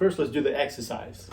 First, let's do the exercise.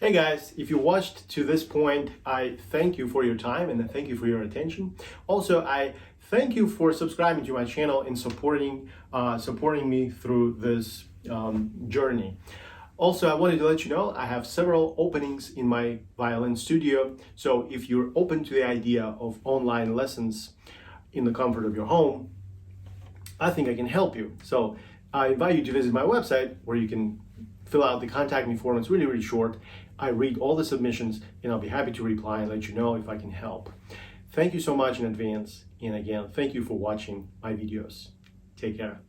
Hey guys, if you watched to this point, I thank you for your time and I thank you for your attention. Also, I thank you for subscribing to my channel and supporting me through this journey. Also, I wanted to let you know I have several openings in my violin studio. So if you're open to the idea of online lessons in the comfort of your home, I think I can help you. So I invite you to visit my website where you can fill out the contact me form. It's really, really short. I read all the submissions and I'll be happy to reply and let you know if I can help. Thank you so much in advance. And again, thank you for watching my videos. Take care.